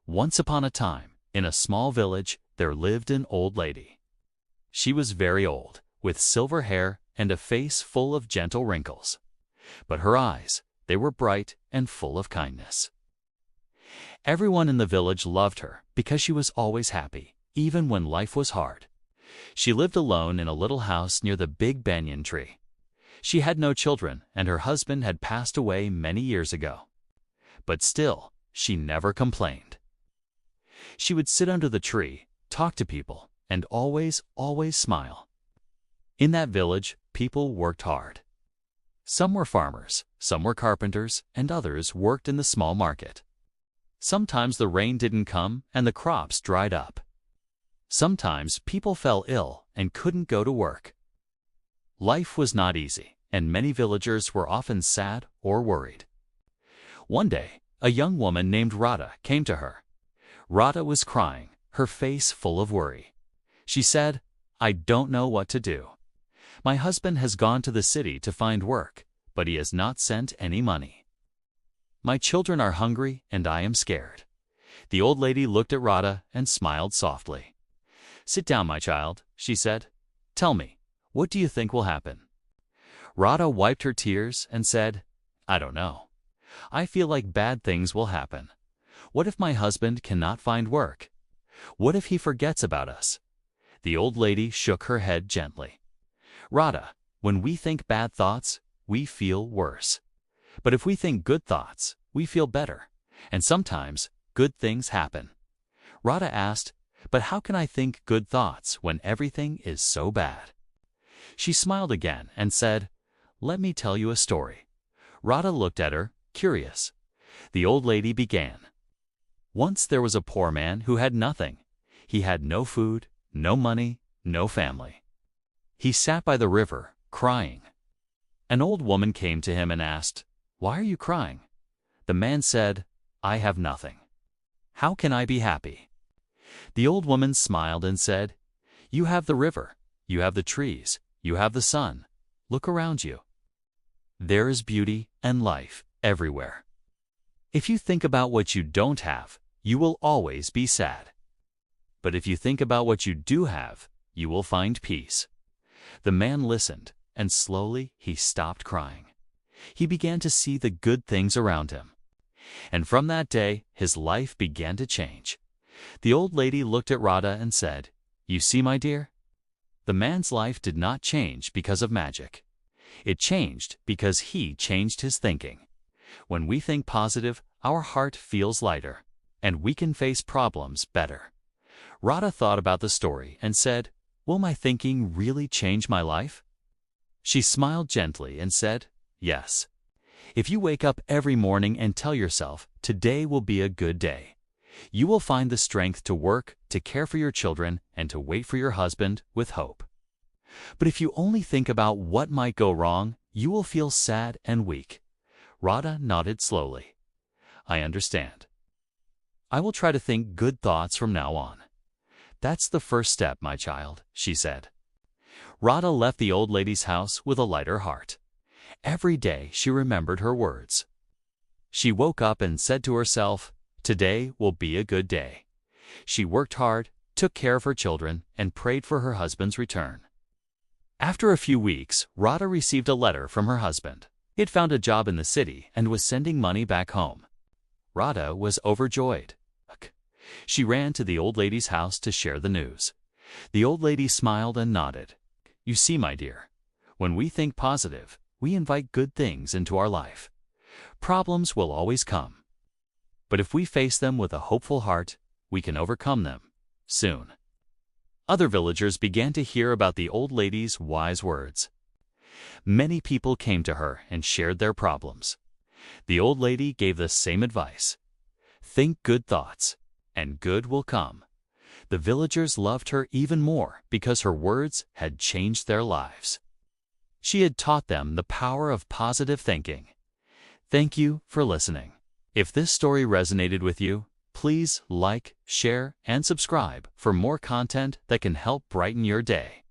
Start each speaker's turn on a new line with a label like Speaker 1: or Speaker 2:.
Speaker 1: Once upon a time, in a small village, there lived an old lady. She was very old, with silver hair and a face full of gentle wrinkles. But her eyes, they were bright and full of kindness. Everyone in the village loved her because she was always happy, even when life was hard. She lived alone in a little house near the big banyan tree. She had no children, and her husband had passed away many years ago. But still, she never complained. She would sit under the tree, talk to people, and always smile. In that village, people worked hard. Some were farmers, some were carpenters, and others worked in the small market. Sometimes the rain didn't come and the crops dried up. Sometimes people fell ill and couldn't go to work. Life was not easy, and many villagers were often sad or worried. One day, a young woman named Radha came to her. Radha was crying, her face full of worry. She said, "I don't know what to do. My husband has gone to the city to find work, but he has not sent any money. My children are hungry and I am scared." The old lady looked at Radha and smiled softly. "Sit down, my child," she said. "Tell me, what do you think will happen?" Radha wiped her tears and said, "I don't know. I feel like bad things will happen. What if my husband cannot find work? What if he forgets about us?" The old lady shook her head gently. "Radha, when we think bad thoughts, we feel worse. But if we think good thoughts, we feel better. And sometimes good things happen." Radha asked, "But how can I think good thoughts when everything is so bad?" She smiled again and said, "Let me tell you a story." Radha looked at her, curious. The old lady began. "Once there was a poor man who had nothing. He had no food, no money, no family. He sat by the river, crying. An old woman came to him and asked, 'Why are you crying?' The man said, 'I have nothing. How can I be happy?' The old woman smiled and said, 'You have the river, you have the trees, you have the sun. Look around you. There is beauty and life everywhere. If you think about what you don't have, you will always be sad. But if you think about what you do have, you will find peace.' The man listened, and slowly he stopped crying. He began to see the good things around him. And from that day, his life began to change. The old lady looked at Radha and said, 'You see, my dear? The man's life did not change because of magic. It changed because he changed his thinking. When we think positive, our heart feels lighter, and we can face problems better.'" Radha thought about the story and said, "Will my thinking really change my life?" She smiled gently and said, "Yes. If you wake up every morning and tell yourself, 'Today will be a good day,' you will find the strength to work, to care for your children, and to wait for your husband with hope. But if you only think about what might go wrong, you will feel sad and weak." Radha nodded slowly. "I understand. I will try to think good thoughts from now on." "That's the first step, my child," she said. Radha left the old lady's house with a lighter heart. Every day she remembered her words. She woke up and said to herself, "Today will be a good day." She worked hard, took care of her children, and prayed for her husband's return. After a few weeks, Radha received a letter from her husband. He had found a job in the city and was sending money back home. Radha was overjoyed. She ran to the old lady's house to share the news. The old lady smiled and nodded. "You see, my dear, when we think positive, we invite good things into our life. Problems will always come. But if we face them with a hopeful heart, we can overcome them soon." Other villagers began to hear about the old lady's wise words. Many people came to her and shared their problems. The old lady gave the same advice. Think good thoughts, and good will come. The villagers loved her even more because her words had changed their lives. She had taught them the power of positive thinking. Thank you for listening. If this story resonated with you, please like, share, and subscribe for more content that can help brighten your day.